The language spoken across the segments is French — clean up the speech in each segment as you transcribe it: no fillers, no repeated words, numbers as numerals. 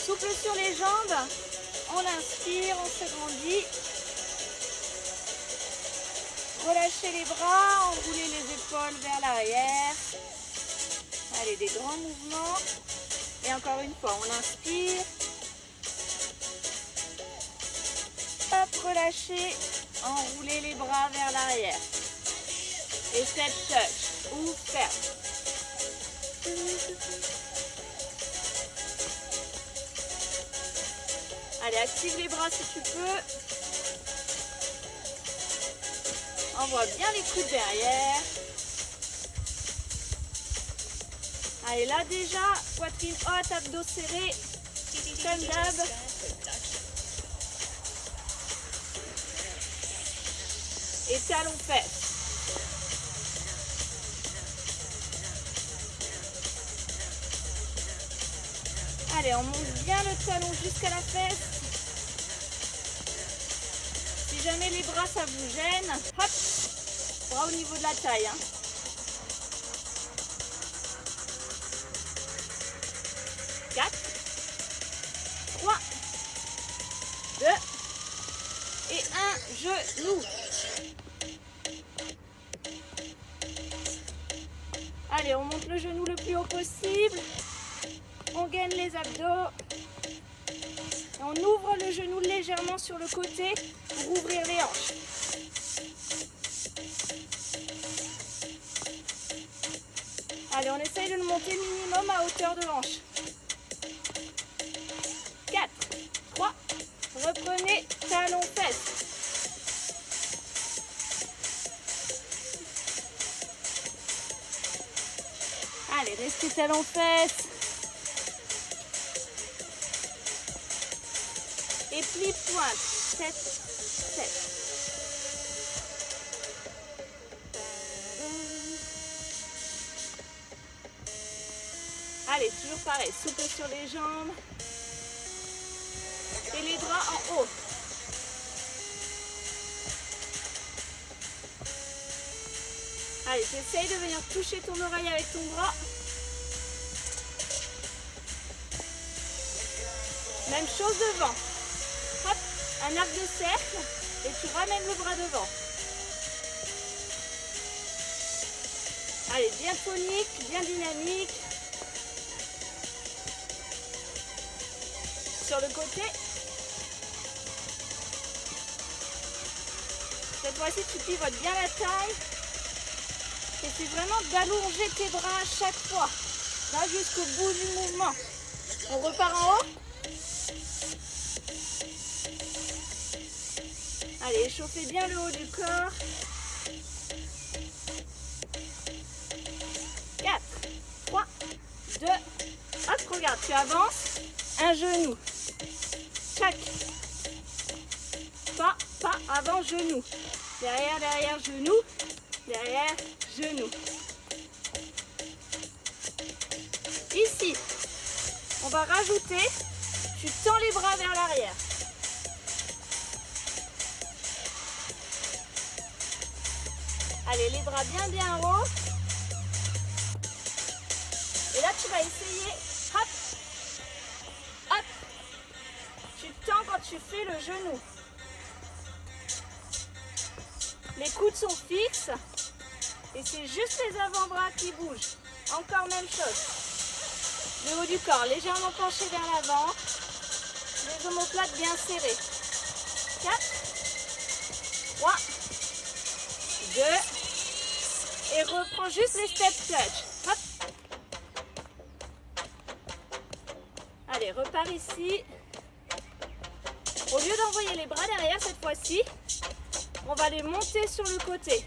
souple sur les jambes. On inspire, on s'agrandit. Relâchez les bras, enroulez les épaules vers l'arrière. Allez, des grands mouvements. Et encore une fois, on inspire. Hop, relâchez, enroulez les bras vers l'arrière. Et step touch, ou ferme. Allez, active les bras si tu peux. Envoie bien les coudes derrière. Allez, là déjà, poitrine haute, abdos serrés, comme d'hab. Et talons fesses. Allez, on monte bien le talon jusqu'à la fesse. Si jamais les bras ça vous gêne, hop, bras au niveau de la taille. 4, 3, 2 et 1, genou. Allez, on monte le genou le plus haut possible. On gaine les abdos. Et on ouvre le genou légèrement sur le côté pour ouvrir les hanches. Allez, on essaye de le monter minimum à hauteur de hanche. 4, 3, reprenez, talons fesses. Allez, restez talons fesses. Et plie pointe. 7, 7. Allez, toujours pareil, souple sur les jambes. Et les bras en haut. Allez, essaye de venir toucher ton oreille avec ton bras. Même chose devant. Hop, un arc de cercle et tu ramènes le bras devant. Allez, bien tonique, bien dynamique. Sur le côté. Cette fois-ci, tu pivotes bien la taille. Et c'est vraiment d'allonger tes bras à chaque fois. Là, jusqu'au bout du mouvement. On repart en haut. Allez, échauffez bien le haut du corps. 4, 3, 2, hop, regarde, tu avances. Un genou. Chaque. Pas, avant, genou. Derrière, derrière, genou. Derrière, genou. Ici, on va rajouter, tu tends les bras vers l'arrière. Allez, les bras bien bien haut. Et là, tu vas essayer, hop, hop. Tu tends quand tu fais le genou. Les coudes sont fixes. Et c'est juste les avant-bras qui bougent. Encore même chose. Le haut du corps légèrement penché vers l'avant. Les omoplates bien serrés. 4, 3, 2. Et reprends juste les step touch. Hop. Allez, repars ici. Au lieu d'envoyer les bras derrière cette fois-ci, on va les monter sur le côté.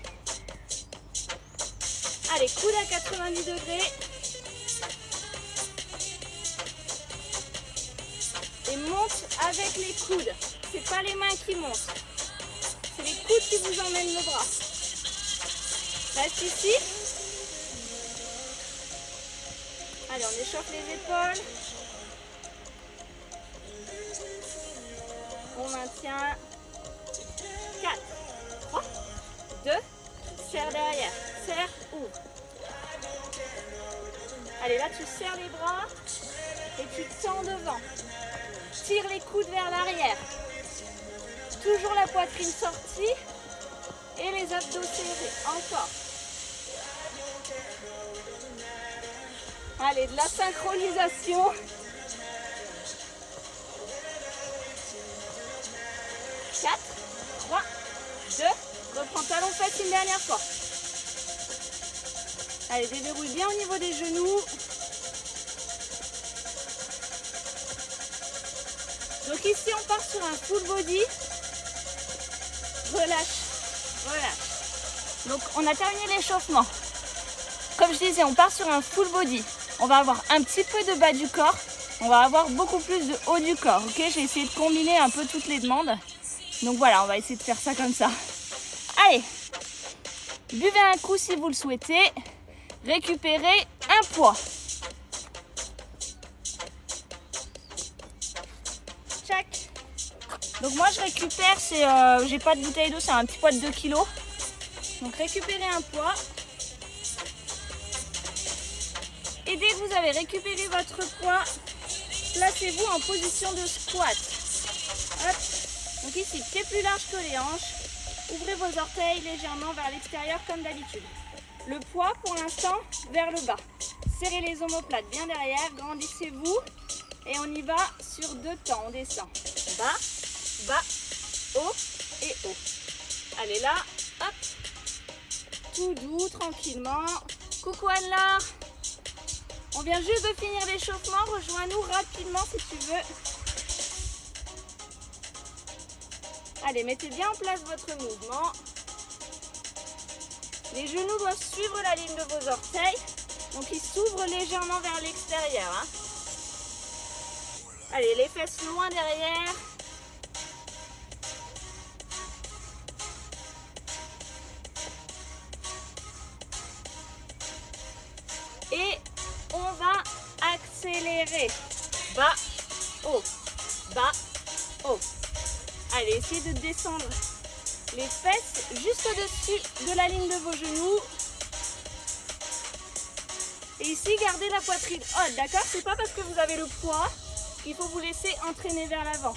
Allez, coude à 90 degrés. Et monte avec les coudes. C'est pas les mains qui montent. C'est les coudes qui vous emmènent le bras. Reste ici. Allez, on échauffe les épaules. On maintient. 4, 3, 2, serre derrière. Serre, ouvre. Allez, là tu serres les bras et tu tends devant. Tire les coudes vers l'arrière. Toujours la poitrine sortie et les abdos serrés. Encore. Allez, de la synchronisation. 4, 3, 2, reprends talon fesse une dernière fois. Allez, déverrouille bien au niveau des genoux. Donc ici, on part sur un full body. Relâche, relâche. Donc on a terminé l'échauffement. Comme je disais, on part sur un full body. On va avoir un petit peu de bas du corps. On va avoir beaucoup plus de haut du corps. Ok, j'ai essayé de combiner un peu toutes les demandes. Donc voilà, on va essayer de faire ça comme ça. Allez, buvez un coup si vous le souhaitez. Récupérez un poids. Tchac. Donc moi je récupère, j'ai pas de bouteille d'eau, c'est un petit poids de 2 kg. Donc récupérez un poids. Et dès que vous avez récupéré votre poids, placez-vous en position de squat. Hop. Donc ici, pied plus large que les hanches. Ouvrez vos orteils légèrement vers l'extérieur comme d'habitude. Le poids pour l'instant vers le bas. Serrez les omoplates bien derrière, grandissez-vous. Et on y va sur 2 temps, on descend. Bas, bas, haut et haut. Allez là, hop. Tout doux, tranquillement. Coucou Anne-Laure. On vient juste de finir l'échauffement, rejoins-nous rapidement si tu veux. Allez, mettez bien en place votre mouvement. Les genoux doivent suivre la ligne de vos orteils, donc ils s'ouvrent légèrement vers l'extérieur. Hein. Allez, les fesses loin derrière. Et on va accélérer. Bas, haut, bas, haut. Allez, essayez de descendre les fesses juste au-dessus de la ligne de vos genoux. Et ici, gardez la poitrine haute, d'accord? C'est pas parce que vous avez le poids qu'il faut vous laisser entraîner vers l'avant.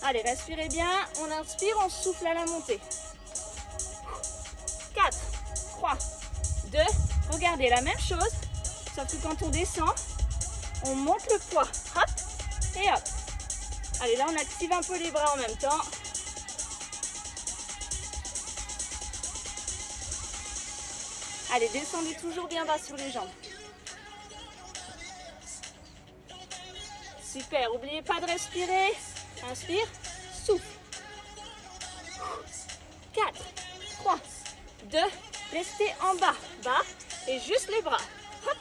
Allez, respirez bien. On inspire, on souffle à la montée. 4, 3, 2, regardez la même chose, sauf que quand on descend, on monte le poids. Hop, et hop. Allez, là, on active un peu les bras en même temps. Allez, descendez toujours bien bas sur les jambes. Super, n'oubliez pas de respirer. Inspire, souffle. 4, 3, 2, restez en bas. Bas et juste les bras. Hop.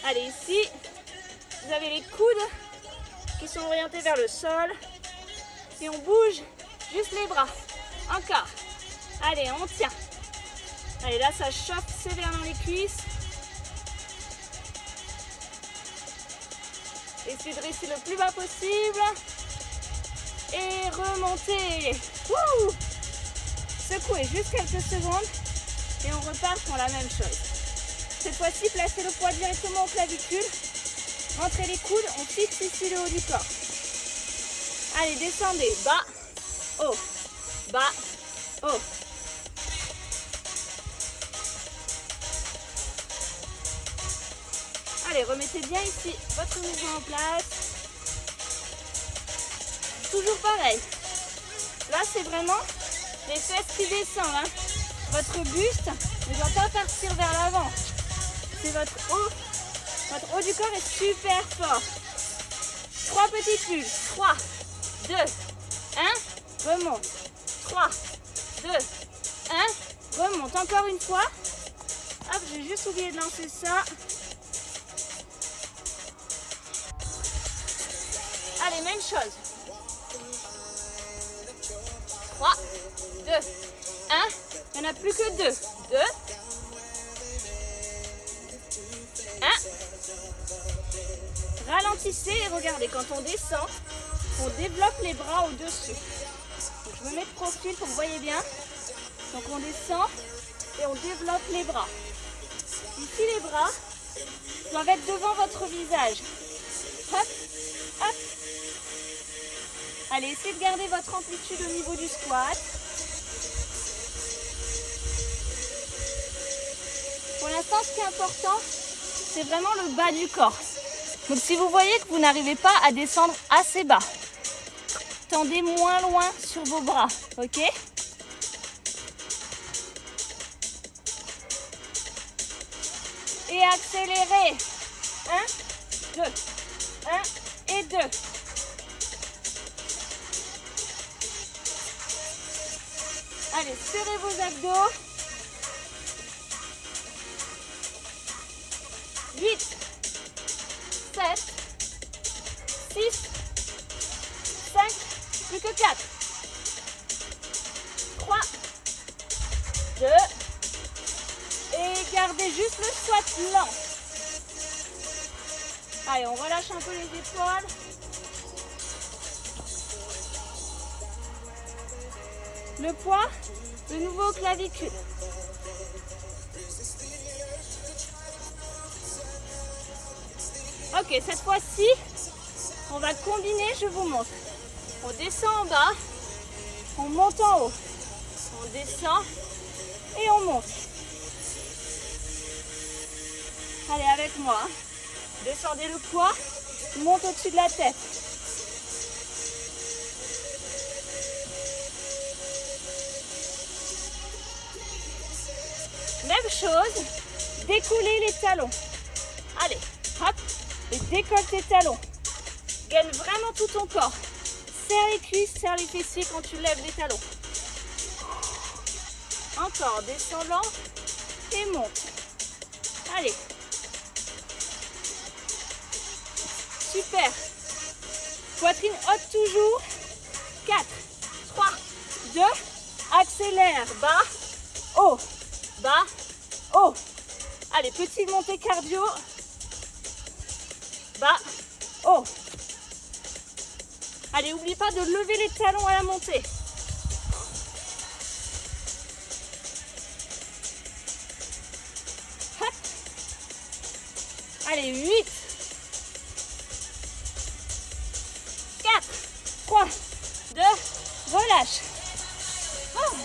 Allez, ici, vous avez les coudes qui sont orientés vers le sol. Et on bouge juste les bras. Encore. Allez, on tient. Allez, là, ça chauffe sévère dans les cuisses. Essayez de rester le plus bas possible. Et remontez. Wouh! Secouez juste quelques secondes. Et on repart pour la même chose. Cette fois-ci, placez le poids directement au clavicule. Rentrez les coudes, on fixe ici le haut du corps. Allez, descendez. Bas, haut, bas, haut. Allez, remettez bien ici votre mouvement en place. Toujours pareil. Là, c'est vraiment les fesses qui descendent. Hein. Votre buste ne doit pas partir vers l'avant. C'est votre haut. Votre haut du corps est super fort. 3 petits pulls. 3, 2, 1. Remonte. 3, 2, 1. Remonte. Encore une fois. Hop, j'ai juste oublié de lancer ça. Allez, même chose. 3, 2, 1. Il n'y en a plus que 2. 2. 1. Ralentissez et regardez, quand on descend, on développe les bras au-dessus. Je me mets de profil pour que vous voyez bien. Donc on descend et on développe les bras. Ici, les bras doivent être devant votre visage. Hop, hop. Allez, essayez de garder votre amplitude au niveau du squat. Pour l'instant, ce qui est important, c'est vraiment le bas du corps. Donc si vous voyez que vous n'arrivez pas à descendre assez bas, tendez moins loin sur vos bras, ok? Et accélérez. 1, 2, 1 et 2. Allez, serrez vos abdos. 8, 7, 6, 5, plus que 4, 3, 2, et gardez juste le squat lent. Allez, on relâche un peu les épaules. Le poids, de nouveau aux clavicules. Ok, cette fois-ci, on va combiner, je vous montre. On descend en bas, on monte en haut. On descend et on monte. Allez, avec moi. Descendez le poids, monte au-dessus de la tête. Même chose, décollez les talons. Allez, hop, et décolle tes talons. Gaine vraiment tout ton corps. Serre les cuisses, serre les fessiers quand tu lèves les talons. Encore, descendant et monte. Allez. Super. Poitrine haute toujours. 4, 3, 2. Accélère. Bas, haut. Bas, haut. Allez, petite montée cardio. Bas, haut. Allez, n'oublie pas de lever les talons à la montée. Hop. Allez, 8, 4, 3, 2, relâche. Oh.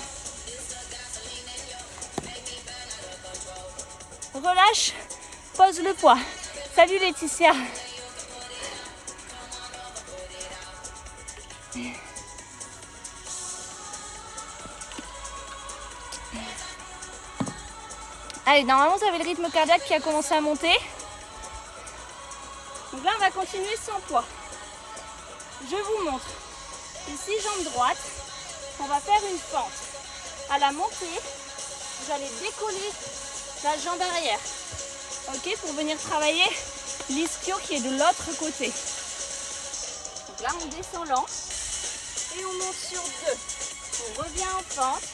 Relâche, pose le poids. Salut Laetitia. Allez, normalement vous avez le rythme cardiaque qui a commencé à monter. Donc là on va continuer sans poids. Je vous montre. Ici jambe droite, on va faire une fente. À la montée, vous allez décoller la jambe arrière. Ok, pour venir travailler l'ischio qui est de l'autre côté. Donc là on descend lent et on monte sur 2. On revient en fente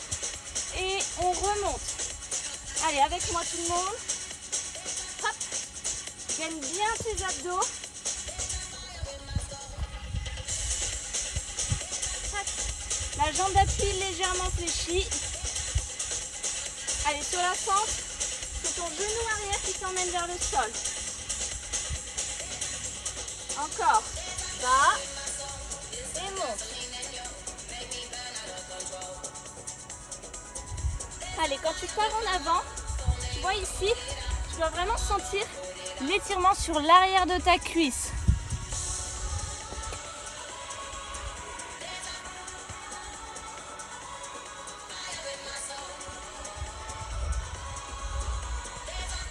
et on remonte. Allez, avec moi tout le monde. Hop. Gaine bien tes abdos. Hop. La jambe d'appui légèrement fléchie. Allez, sur la fente, c'est ton genou arrière qui t'emmène vers le sol. Encore. Bas. Et monte. Allez, quand tu pars en avant, tu vois ici, tu dois vraiment sentir l'étirement sur l'arrière de ta cuisse.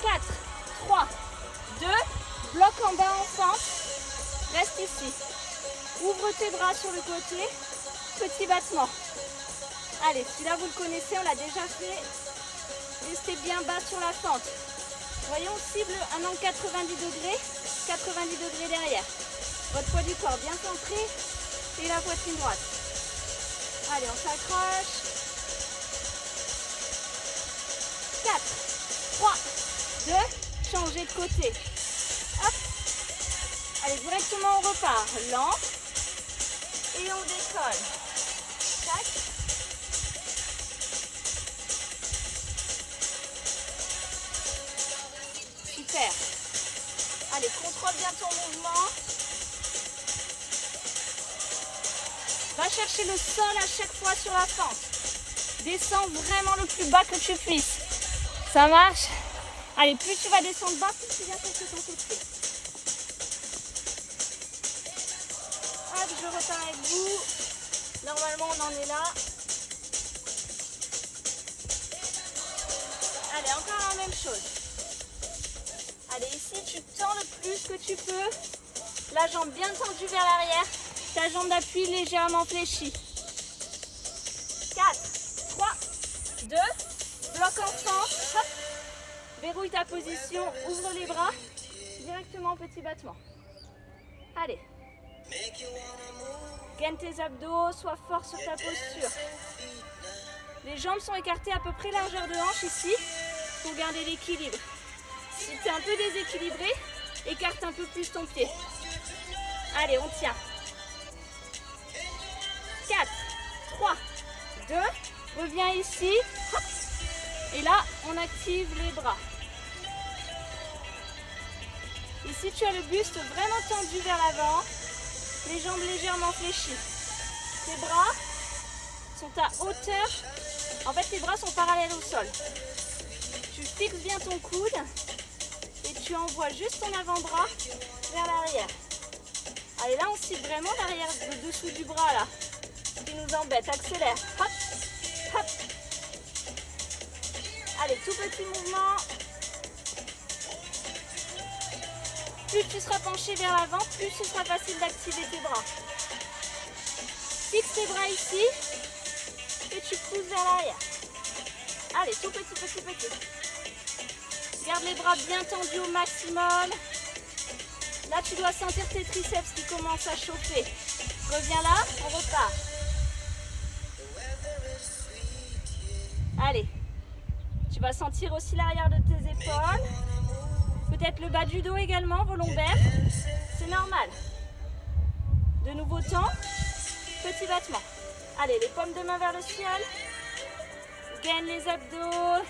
Quatre, 3, 2, bloc en bas en fente, reste ici. Ouvre tes bras sur le côté, petit battement. Allez, celui-là vous le connaissez, on l'a déjà fait. Restez bien bas sur la fente. Voyons, on cible un angle 90 degrés derrière. Votre poids du corps bien centré et la poitrine droite. Allez, on s'accroche. 4, 3, 2, changez de côté. Hop. Allez, directement on repart. Lent. Et on décolle. Tac. Super. Allez, contrôle bien ton mouvement. Va chercher le sol à chaque fois sur la fente. Descends vraiment le plus bas que tu puisses. Ça marche? Allez, plus tu vas descendre bas, plus tu viens chercher ton coup de pied. Hop, je repars avec vous. Normalement, on en est là. Allez, encore la même chose. Allez, ici, tu tends le plus que tu peux. La jambe bien tendue vers l'arrière. Ta jambe d'appui légèrement fléchie. 4, 3, 2, bloc en France. Hop. Verrouille ta position, ouvre les bras. Directement au petit battement. Allez. Gaine tes abdos, sois fort sur ta posture. Les jambes sont écartées à peu près largeur de hanche ici pour garder l'équilibre. Si tu es un peu déséquilibré, écarte un peu plus ton pied. Allez, on tient. 4, 3, 2, reviens ici. Hop. Et là, on active les bras. Ici, tu as le buste vraiment tendu vers l'avant, les jambes légèrement fléchies. Tes bras sont à hauteur. En fait, tes bras sont parallèles au sol. Tu fixes bien ton coude et tu envoies juste ton avant-bras vers l'arrière. Allez, là, on cible vraiment l'arrière, le dessous du bras, là. Ce qui nous embête. Accélère. Hop, hop. Allez, tout petit mouvement. Plus tu seras penché vers l'avant, plus ce sera facile d'activer tes bras. Fixe tes bras ici et tu pousses vers l'arrière. Allez, tout petit, petit, petit. Garde les bras bien tendus au maximum. Là, tu dois sentir tes triceps qui commencent à chauffer. Reviens là, on repart. Allez. Tu vas sentir aussi l'arrière de tes épaules. Peut-être le bas du dos également, vos lombaires. C'est normal. De nouveau temps. Petit battement. Allez, les paumes de main vers le ciel. Gaine les abdos.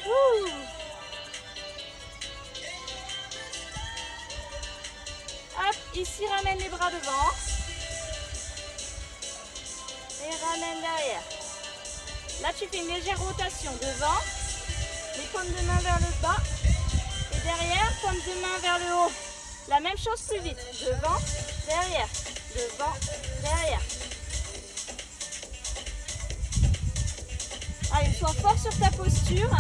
Ouh. Hop, ici, ramène les bras devant. Et ramène derrière. Là, tu fais une légère rotation devant. Les paumes de main vers le bas. Et derrière, paumes de main vers le haut. La même chose plus vite. Devant, derrière. Devant, derrière. Allez, sois fort sur ta posture.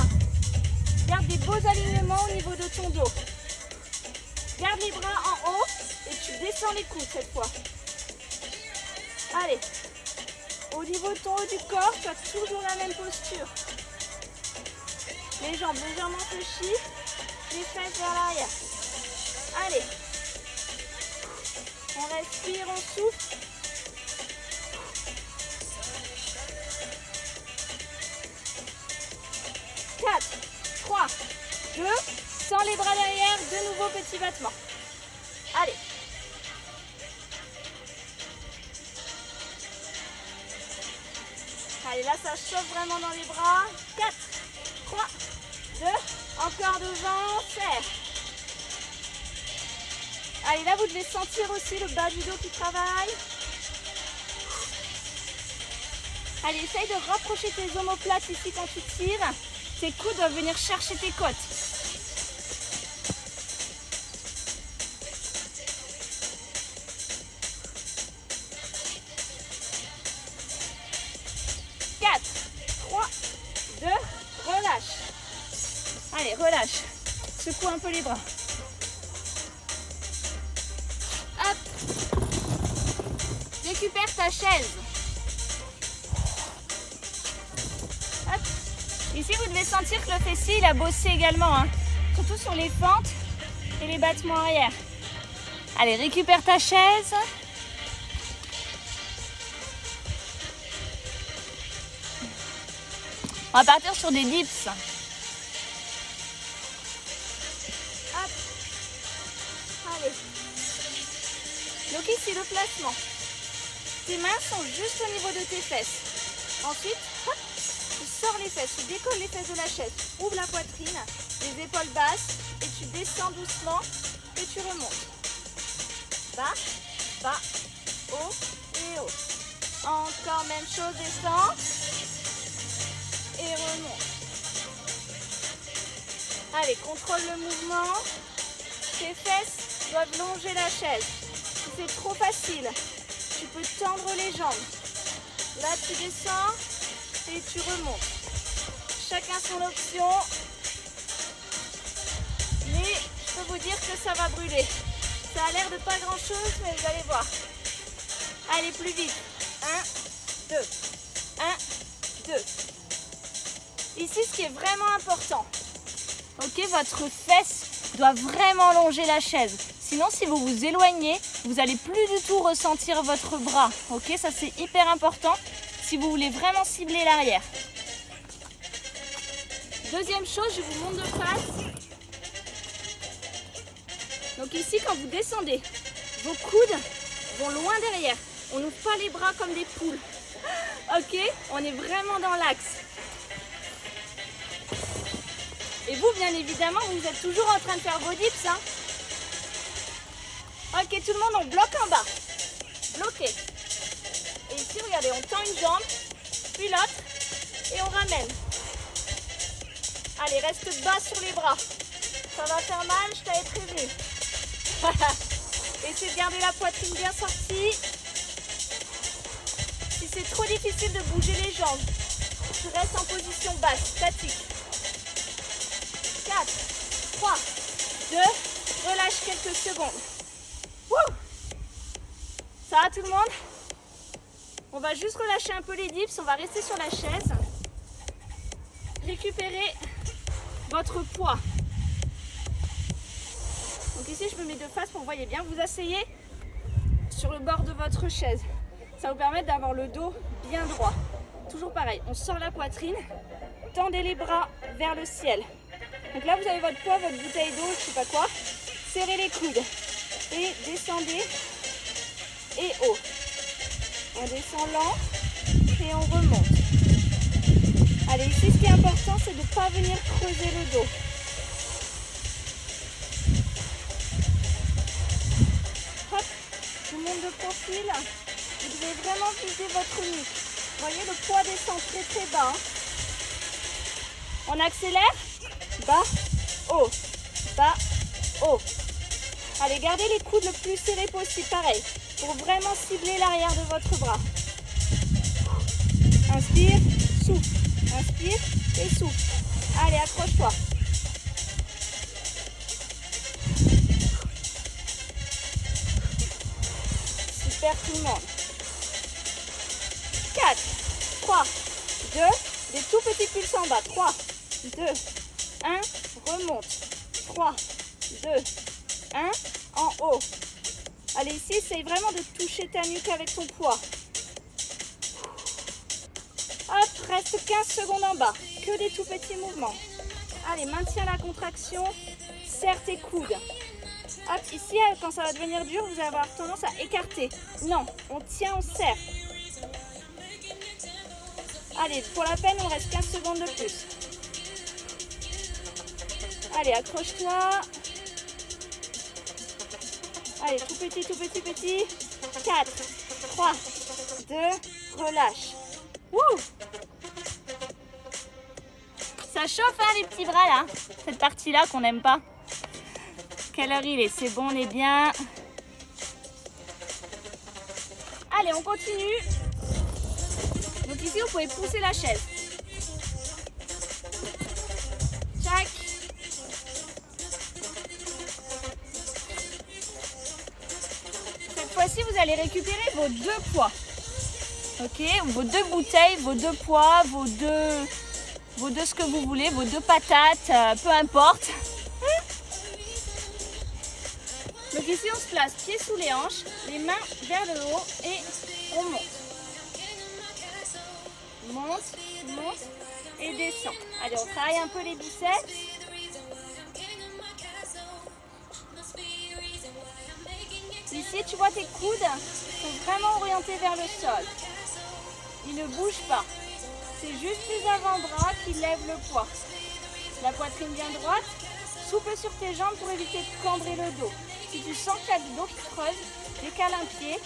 Garde des beaux alignements au niveau de ton dos. Garde les bras en haut et tu descends les coudes cette fois. Allez. Au niveau de ton haut du corps, tu as toujours la même posture. Les jambes légèrement fléchies, les fesses vers l'arrière. Allez. On respire, on souffle. Quatre, 3, 2, sans les bras derrière, de nouveau petit battement. Allez. Allez, là, ça chauffe vraiment dans les bras. 4, 3, 2, encore devant, serre. Allez, là, vous devez sentir aussi le bas du dos qui travaille. Allez, essaye de rapprocher tes omoplates ici quand tu tires. Tes coudes doivent venir chercher tes côtes. Allez, relâche. Secoue un peu les bras. Hop. Récupère ta chaise. Hop. Ici, vous devez sentir que le fessier, il a bossé également. Hein. Surtout sur les fentes et les battements arrière. Allez, récupère ta chaise. On va partir sur des dips. Hop. Allez. Donc ici, le placement. Tes mains sont juste au niveau de tes fesses. Ensuite, hop, tu sors les fesses, tu décolles les fesses de la chaise, tu ouvres la poitrine, les épaules basses et tu descends doucement et tu remontes. Bas, bas, haut et haut. Encore même chose, descends et remonte. Allez, contrôle le mouvement. Tes fesses doivent longer la chaise. Si c'est trop facile, tu peux tendre les jambes. Là, tu descends et tu remontes. Chacun son option. Mais je peux vous dire que ça va brûler. Ça a l'air de pas grand chose, mais vous allez voir. Allez, plus vite. 1, 2. 1, 2. Ici, ce qui est vraiment important. Ok, votre fesse doit vraiment longer la chaise. Sinon, si vous vous éloignez, vous n'allez plus du tout ressentir votre bras. Ok, ça c'est hyper important si vous voulez vraiment cibler l'arrière. Deuxième chose, je vous montre de face. Donc ici, quand vous descendez, vos coudes vont loin derrière. On n'ouvre pas les bras comme des poules. Ok, on est vraiment dans l'axe. Et vous, bien évidemment, vous êtes toujours en train de faire vos dips. Hein. Ok, tout le monde, on bloque en bas. Bloqué. Et ici, regardez, on tend une jambe, puis l'autre, et on ramène. Allez, reste bas sur les bras. Ça va faire mal, je t'avais prévenu. Essayez de garder la poitrine bien sortie. Si c'est trop difficile de bouger les jambes, tu restes en position basse, statique. 4, 3, 2, relâche quelques secondes. Wouh! Ça va tout le monde? On va juste relâcher un peu les dips, on va rester sur la chaise. Récupérez votre poids. Donc ici je me mets de face pour que vous voyez bien. Vous asseyez sur le bord de votre chaise. Ça vous permet d'avoir le dos bien droit. Toujours pareil, on sort la poitrine, tendez les bras vers le ciel. Donc là vous avez votre poids, votre bouteille d'eau, je sais pas quoi. Serrez les coudes et descendez et haut. On descend lent et on remonte. Allez, ici ce qui est important c'est de ne pas venir creuser le dos. Hop, je monte de profil. Vous devez vraiment viser votre nuque. Vous voyez, le poids descend très très bas. Hein. On accélère. Bas, haut, bas, haut. Allez, gardez les coudes le plus serrés possible, pareil, pour vraiment cibler l'arrière de votre bras. Inspire, souffle, inspire et souffle. Allez, accroche-toi. Super tout le monde. 4, 3, 2, des tout petits pulses en bas. 3, 2, 1, remonte. 3, 2, 1, en haut. Allez, ici, essaye vraiment de toucher ta nuque avec ton poids. Hop, reste 15 secondes en bas. Que des tout petits mouvements. Allez, maintiens la contraction. Serre tes coudes. Hop, ici, quand ça va devenir dur, vous allez avoir tendance à écarter. Non, on tient, on serre. Allez, pour la peine, on reste 15 secondes de plus. Allez, accroche-toi. Allez, tout petit, tout petit, petit. 4, 3, 2, relâche. Wouh! Ça chauffe, hein, les petits bras, là. Cette partie-là qu'on n'aime pas. Quelle heure il est? C'est bon, on est bien. Allez, on continue. Donc ici, vous pouvez pousser la chaise. Tac. Cette fois-ci, vous allez récupérer vos deux poids. Ok, vos deux bouteilles, vos deux poids, vos deux ce que vous voulez, vos deux patates, peu importe. Donc ici, on se place pieds sous les hanches, les mains vers le haut et on monte. Monte, monte et descend. Allez, on travaille un peu les biceps. Ici, tu vois, tes coudes sont vraiment orientés vers le sol. Ils ne bougent pas. c'est juste les avant-bras qui lèvent le poids. La poitrine bien droite, souple sur tes jambes pour éviter de cambrer le dos. Si tu sens qu'il y a le dos qui creuse, décale un pied,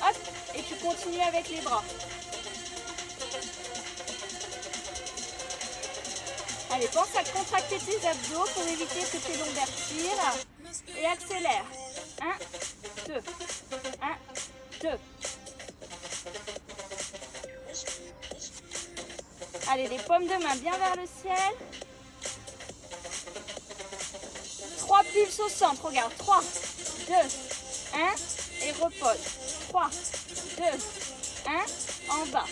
hop, et tu continues avec les bras. Allez, pense à contracter tes abdos pour éviter que tes lombaires tirent. Et accélère. 1, 2, 1, 2. Allez, les paumes de main bien vers le ciel. 3 pulses au centre, regarde. 3, 2, 1 et repose. 3, 2, 1 en bas.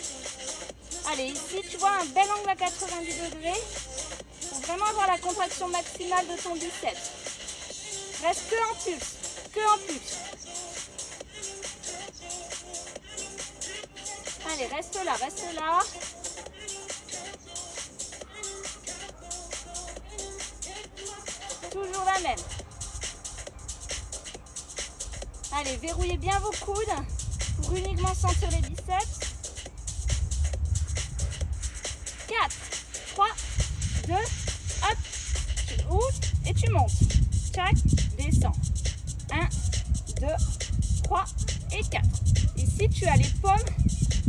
Allez, ici, tu vois un bel angle à 90 degrés. Pour vraiment avoir la contraction maximale de ton biceps. Reste que en pulse, que en pulse. Allez, reste là, reste là. Toujours la même. Allez, verrouillez bien vos coudes pour uniquement sentir les biceps. 4, 3, 2, hop, tu ouvres et tu montes. Tac, descends. 1, 2, 3 et 4. Ici, tu as les paumes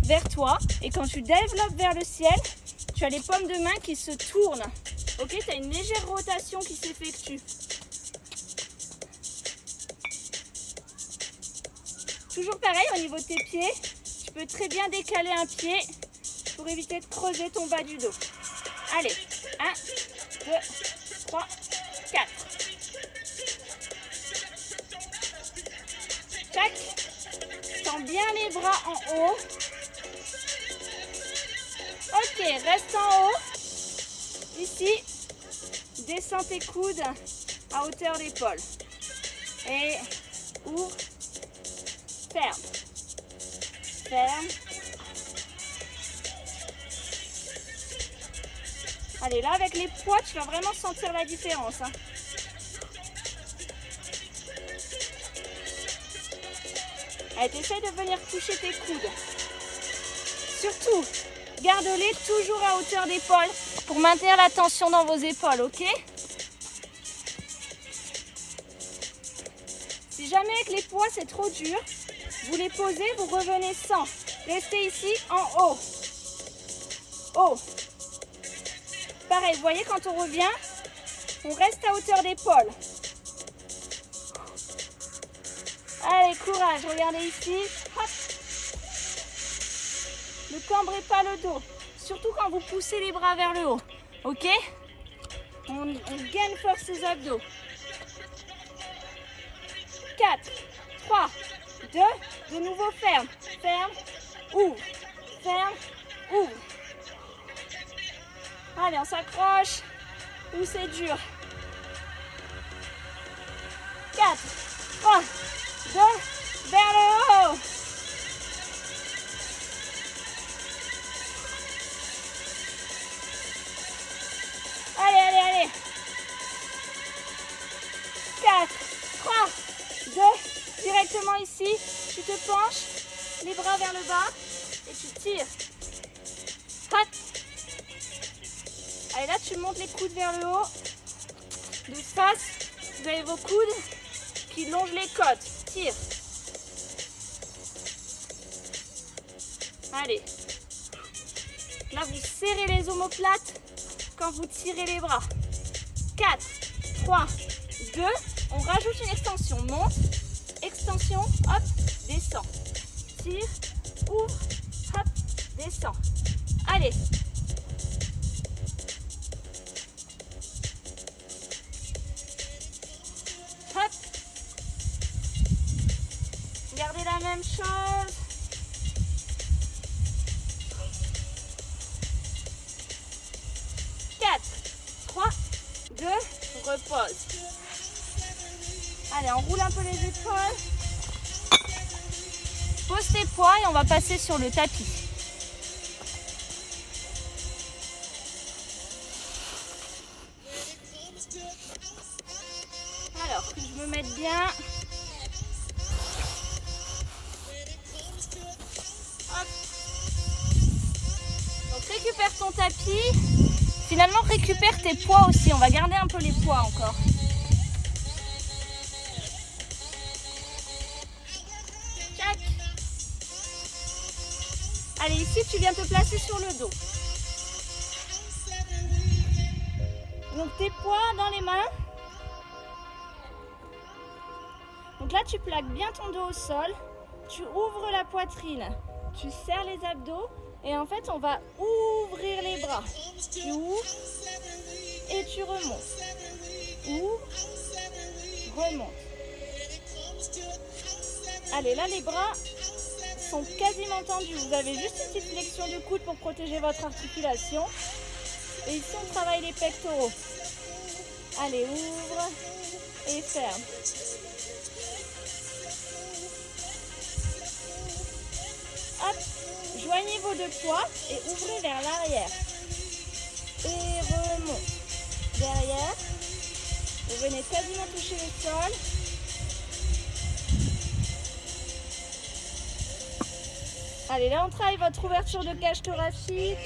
vers toi et quand tu développes vers le ciel, tu as les paumes de main qui se tournent. Ok, tu as une légère rotation qui s'effectue. Toujours pareil au niveau de tes pieds, tu peux très bien décaler un pied pour éviter de creuser ton bas du dos. Allez, 1, 2, 3, 4. Tac. Tends bien les bras en haut. Ok, reste en haut. Ici, descends tes coudes à hauteur d'épaule. Et ouvre, ferme. Ferme. Allez, là, avec les poids, tu vas vraiment sentir la différence. Hein. Allez, t'essayes de venir toucher tes coudes. Surtout, garde-les toujours à hauteur d'épaule pour maintenir la tension dans vos épaules, ok? Si jamais avec les poids, c'est trop dur, vous les posez, vous revenez sans. Restez ici en haut. Haut. Pareil, vous voyez, quand on revient, on reste à hauteur d'épaule. Allez, courage, regardez ici. Hop. Ne cambrez pas le dos, surtout quand vous poussez les bras vers le haut. Ok? On gagne force les abdos. 4, 3, 2, de nouveau ferme. Ferme, ouvre, ferme, ouvre. Allez, on s'accroche. Ou c'est dur. 4, 3, 2, vers le haut. Allez, allez, allez. 4, 3, 2, directement ici. Tu te penches, les bras vers le bas et tu tires. Hop. Allez, là, tu montes les coudes vers le haut. De face, vous avez vos coudes qui longent les côtes. Tire. Allez. Là, vous serrez les omoplates quand vous tirez les bras. 4, 3, 2. On rajoute une extension. Monte, extension, hop, descend. Tire, ouvre, hop, descend. Allez. Hop. Gardez la même chose. Repose. Allez, on roule un peu les épaules. Pose tes poids et on va passer sur le tapis. Alors, que je me mette bien. Hop. Donc, récupère récupère ton tapis. Finalement, récupère tes poids aussi. On va garder un peu les poids encore. Tchac. Allez, ici, tu viens te placer sur le dos. Donc, tes poids dans les mains. Donc là, tu plaques bien ton dos au sol. Tu ouvres la poitrine. Tu serres les abdos. Et en fait, on va ouvrir les bras. Tu ouvres et tu remontes. Ouvre, remonte. Allez, là, les bras sont quasiment tendus. Vous avez juste une petite flexion du coude pour protéger votre articulation. Et ici, on travaille les pectoraux. Allez, ouvre et ferme. Hop, joignez vos deux poids et ouvrez vers l'arrière. Et remonte. Derrière. Vous venez quasiment toucher le sol. Allez, là on travaille votre ouverture de cage thoracique,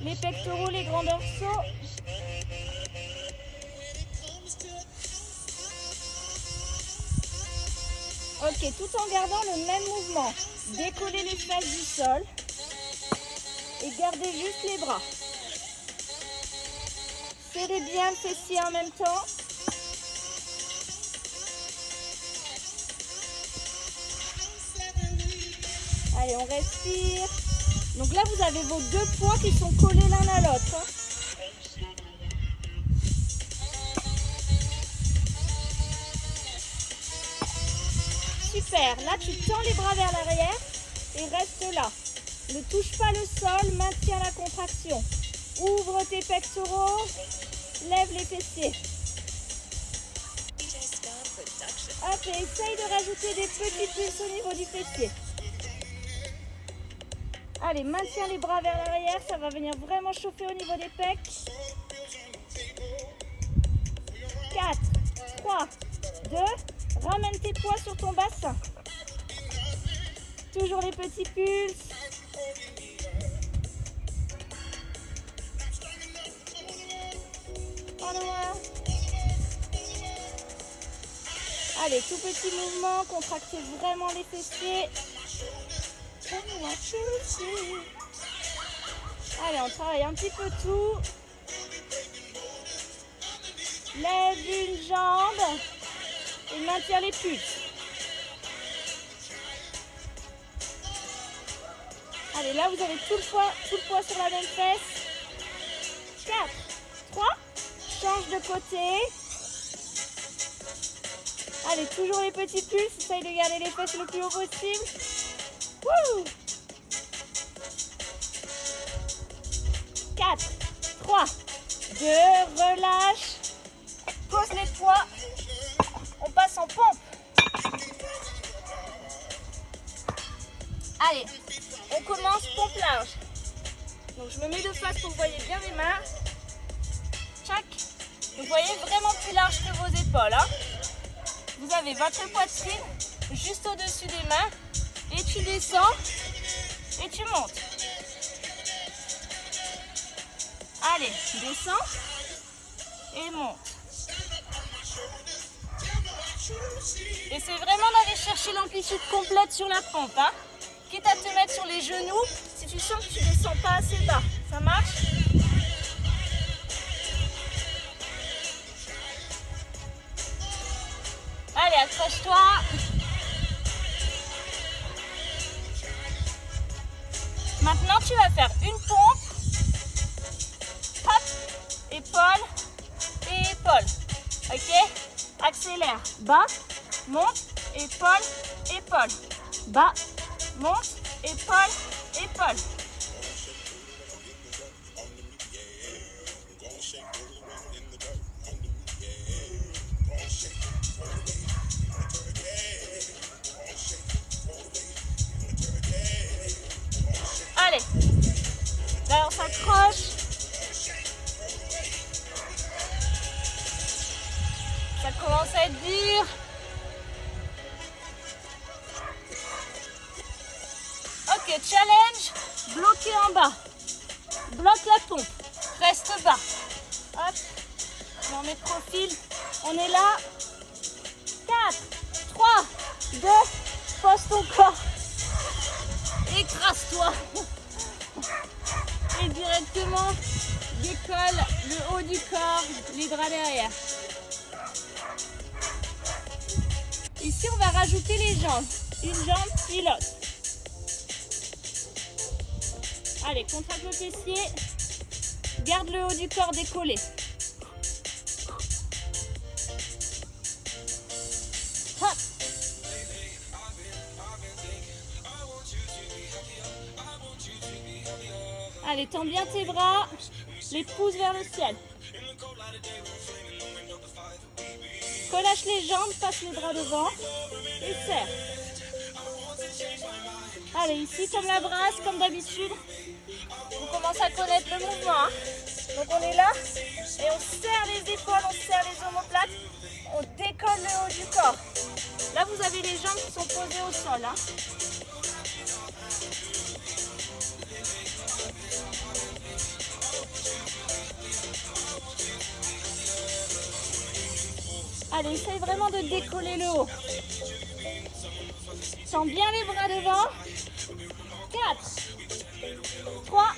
les pectoraux, les grands dorsaux. Ok, tout en gardant le même mouvement. Décollez les fesses du sol et gardez juste les bras. Serrez bien le fessier en même temps. Allez, on respire. Donc là, vous avez vos deux poids qui sont collés l'un à l'autre. Super. Là, tu tends les bras vers l'arrière et reste là. Ne touche pas le sol, maintiens la contraction. Ouvre tes pectoraux, lève les fessiers. Hop, et essaye de rajouter des petites pulses au niveau du fessier. Allez, maintiens les bras vers l'arrière, ça va venir vraiment chauffer au niveau des pecs. 4, 3, 2, ramène tes poids sur ton bassin. Toujours les petits pulses. En loin. Allez, tout petit mouvement, contractez vraiment les fessiers. Allez, on travaille un petit peu tout. Lève une jambe et maintiens les pulses. Allez, là vous avez tout le poids sur la même fesse. 4, 3, change de côté. Allez, toujours les petits pulses, essaye de garder les fesses le plus haut possible. Wouh! 4, 3, 2, relâche. Pose les poids. On passe en pompe. Allez, on commence pompe large. Donc je me mets de face pour que vous voyez bien mes mains. Tchac. Vous voyez vraiment plus large que vos épaules. Hein. Vous avez votre poitrine juste au-dessus des mains. Et tu descends et tu montes. Allez, descends et monte. Et c'est vraiment d'aller chercher l'amplitude complète sur la pompe. Hein. Quitte à te mettre sur les genoux si tu sens que tu ne descends pas assez bas. Ça marche? Allez, accroche-toi. Maintenant, tu vas faire une pompe. Hop, épaule et épaule. Ok? Accélère. Bas, monte, épaule, épaule. Bas, monte, épaule, épaule. Allez, là on s'accroche. Ça commence à être dur. Ok, challenge, bloqué en bas. bloque la pompe. Reste bas. Hop. On met profil. On est là. 4, 3, 2, pose ton corps. Écrase-toi. Et directement, décolle le haut du corps, les bras derrière. Ici, on va rajouter les jambes. Une jambe, puis l'autre. Allez, contracte le fessier. Garde le haut du corps décollé. Hop. Allez, tends bien tes bras. Les pouces vers le ciel. Relâche les jambes, passe les bras devant et serre. Allez, ici, comme la brasse, comme d'habitude, on commence à connaître le mouvement. Hein. Donc on est là et on serre les épaules, on serre les omoplates, on décolle le haut du corps. Là, vous avez les jambes qui sont posées au sol. Hein. Allez, essaye vraiment de décoller le haut. Sens bien les bras devant. 4, 3,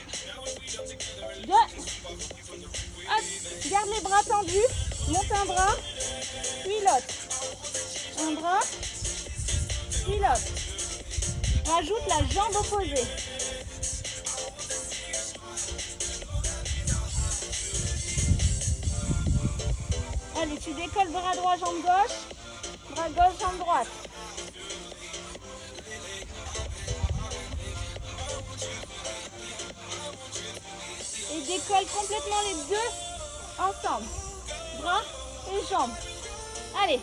2, hop, garde les bras tendus. Monte un bras, puis l'autre. Un bras, puis l'autre. Rajoute la jambe opposée. Allez, tu décolles bras droit, jambe gauche, bras gauche, jambe droite. Et décolle complètement les deux ensemble. Bras et jambes. Allez.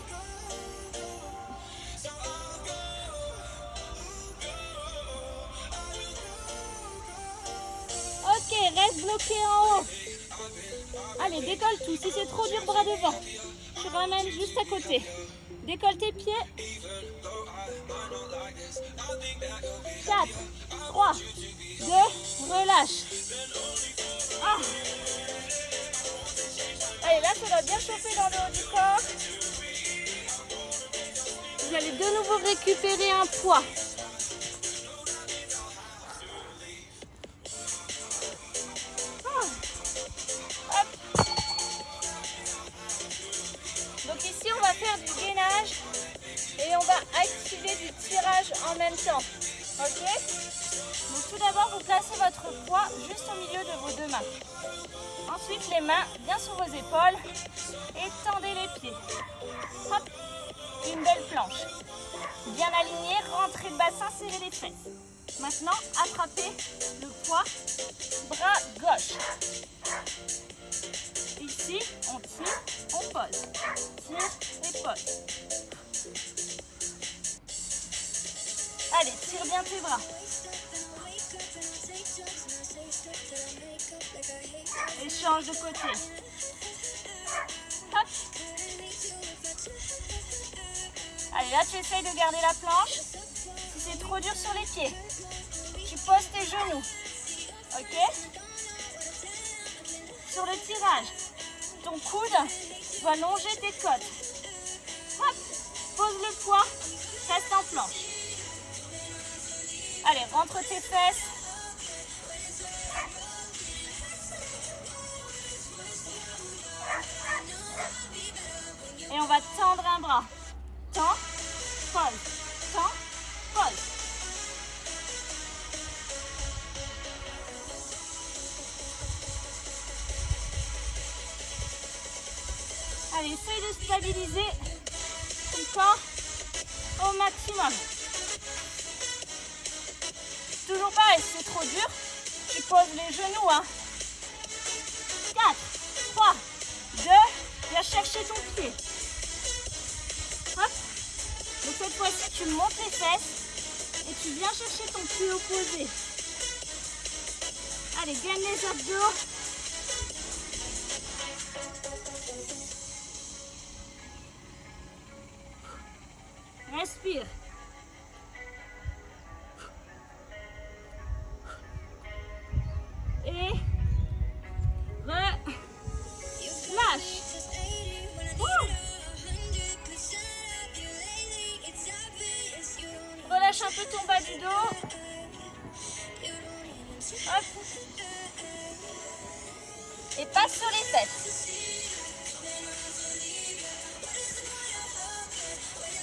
Ok, reste bloqué en haut. Allez, décolle tout. Si c'est trop dur, bras devant. Tu ramènes juste à côté. Décolle tes pieds. 4, 3, 2, relâche. Ah. Allez, là, ça va bien chauffer dans le haut du corps. Vous allez de nouveau récupérer un poids. Donc ici, on va faire du gainage et on va activer du tirage en même temps. Ok? Donc tout d'abord, vous placez votre poids juste au milieu de vos deux mains. Ensuite, les mains bien sur vos épaules et tendez les pieds. Hop, une belle planche. Bien alignée, rentrez le bassin, serrez les fesses. Maintenant, attrapez le poids, bras gauche. Ici, on tire, on pose. Tire et pose. Allez, tire bien tes bras. Et change de côté. Hop. Allez, là, tu essayes de garder la planche. Si c'est trop dur sur les pieds, tu poses tes genoux. Ok? Sur le tirage, ton coude doit longer tes côtes. Hop. Pose le poids, reste en planche. Allez, rentre tes fesses. Et on va tendre un bras. Tends, pose. Tends, pose. Allez, essaye de stabiliser ton corps au maximum. Toujours pareil, si c'est trop dur, tu poses les genoux. Hein. 4, 3, 2, viens chercher ton pied. Hop. Donc cette fois-ci, tu montes les fesses et tu viens chercher ton pied opposé. Allez, gagne les abdos. Respire. Et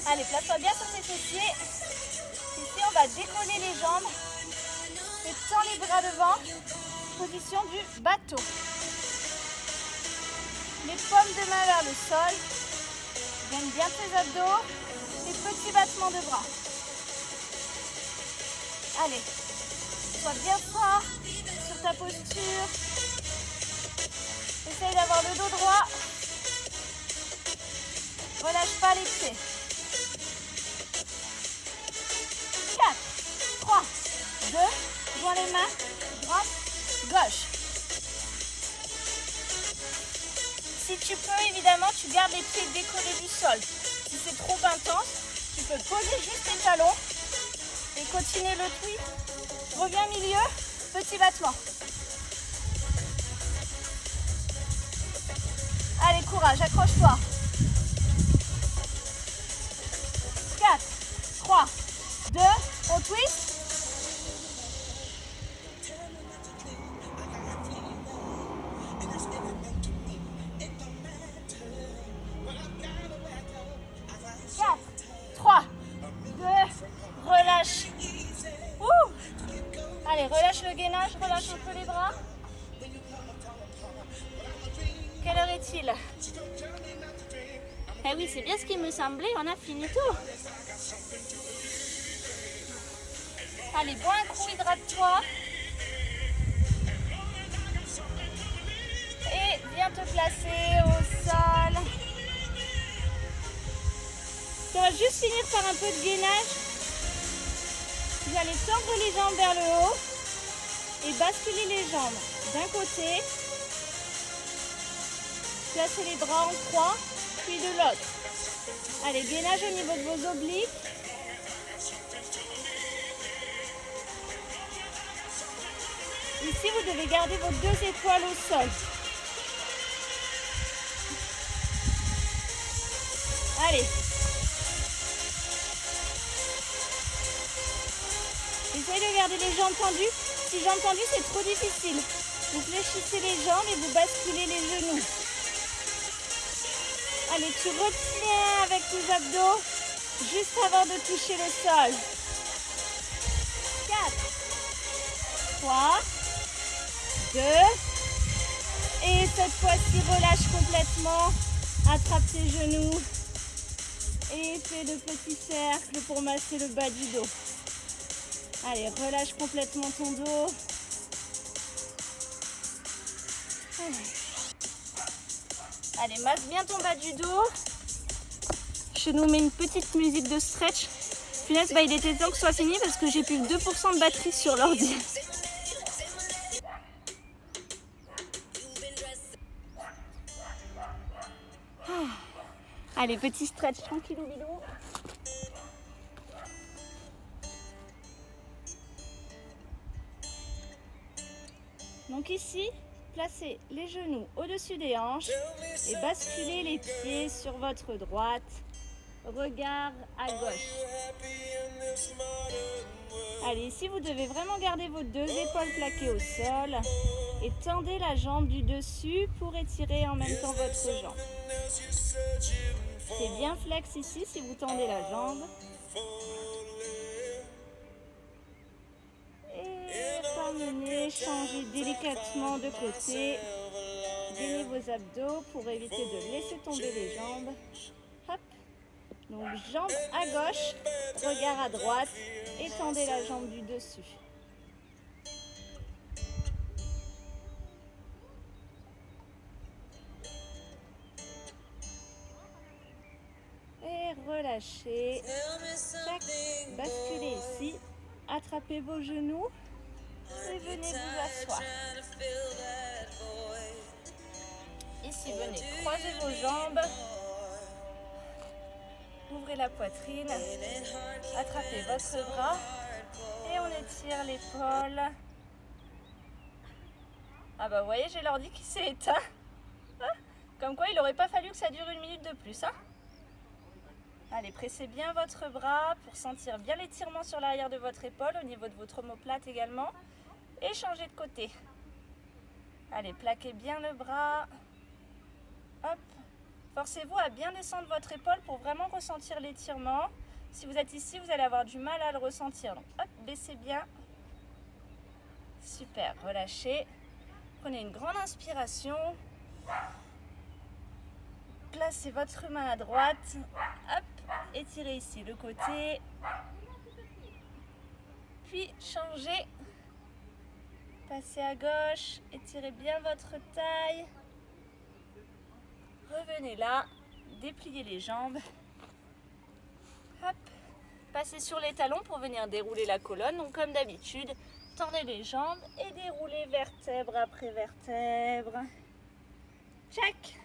Allez, place-toi bien sur tes fessiers. Ici, on va décoller les jambes. Et tends les bras devant. Position du bateau. Les paumes de main vers le sol. Gagne bien tes abdos. Et petits battements de bras. Allez, sois bien fort sur ta posture. Essaye d'avoir le dos droit. Relâche pas les pieds. 4, 3, 2, joins les mains, droite, gauche. Si tu peux, évidemment, tu gardes les pieds décollés du sol. Si c'est trop intense, tu peux poser juste tes talons et continuer le twist. Reviens milieu, petit battement. Allez, courage, accroche-toi. 4, 3, 2, on twist. Relâche. Allez, relâche le gainage, relâche un peu les bras. Quelle heure est-il? Eh oui, c'est bien ce qui me semblait, on a fini tout. Allez, bois un coup, hydrate-toi. Et viens te placer au sol. On va juste finir par un peu de gainage. Vous allez tendre les jambes vers le haut et basculer les jambes d'un côté. Placez les bras en croix, puis de l'autre. Allez, gainage au niveau de vos obliques. Ici, vous devez garder vos 2 étoiles au sol. Allez. Essayez de garder les jambes tendues. Si jambes tendues, c'est trop difficile. Vous fléchissez les jambes et vous basculez les genoux. Allez, tu retiens avec tes abdos juste avant de toucher le sol. 4, 3, 2. Et cette fois-ci, relâche complètement. Attrape tes genoux. Et fais de petits cercles pour masser le bas du dos. Allez, relâche complètement ton dos. Allez, masse bien ton bas du dos. Je nous mets une petite musique de stretch. Punaise, il était temps que ce soit fini parce que j'ai plus que 2% de batterie sur l'ordi. Allez, petit stretch tranquillou bilou. Donc ici, placez les genoux au-dessus des hanches et basculez les pieds sur votre droite. Regard à gauche. Allez, ici, vous devez vraiment garder vos 2 épaules plaquées au sol et tendez la jambe du dessus pour étirer en même temps votre jambe. C'est bien flex ici si vous tendez la jambe. Ramenez, changez délicatement de côté. Gainez vos abdos pour éviter de laisser tomber les jambes. Hop. Donc jambe à gauche, regard à droite et tendez la jambe du dessus. Et relâchez. Tac. Basculez ici. Attrapez vos genoux. Et venez vous asseoir. Ici, venez croiser vos jambes. Ouvrez la poitrine. Attrapez votre bras. Et on étire l'épaule. Ah bah vous voyez, j'ai l'ordi qui s'est éteint. Comme quoi, il n'aurait pas fallu que ça dure 1 minute de plus. Allez, pressez bien votre bras pour sentir bien l'étirement sur l'arrière de votre épaule, au niveau de votre omoplate également. Et changez de côté. Allez, plaquez bien le bras. Hop. Forcez-vous à bien descendre votre épaule pour vraiment ressentir l'étirement. Si vous êtes ici, vous allez avoir du mal à le ressentir. Donc, hop, baissez bien. Super, relâchez. Prenez une grande inspiration. Placez votre main à droite. Hop, étirez ici le côté. Puis changez. Passez à gauche. Étirez bien votre taille. Revenez là. Dépliez les jambes. Hop. Passez sur les talons pour venir dérouler la colonne. Donc comme d'habitude, tendez les jambes et déroulez vertèbre après vertèbre. Tchac.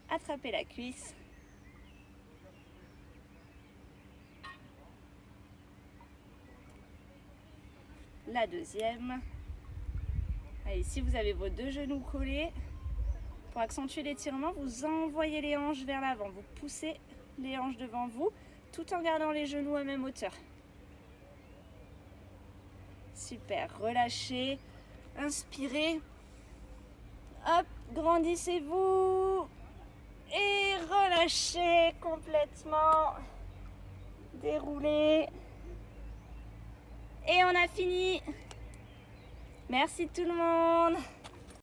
Attrapez la cuisse. La deuxième. Allez, si vous avez vos deux genoux collés, pour accentuer l'étirement, vous envoyez les hanches vers l'avant. Vous poussez les hanches devant vous, tout en gardant les genoux à même hauteur. Super, relâchez, inspirez. Hop, grandissez-vous. Et relâchez complètement. Déroulez. Et on a fini. Merci tout le monde.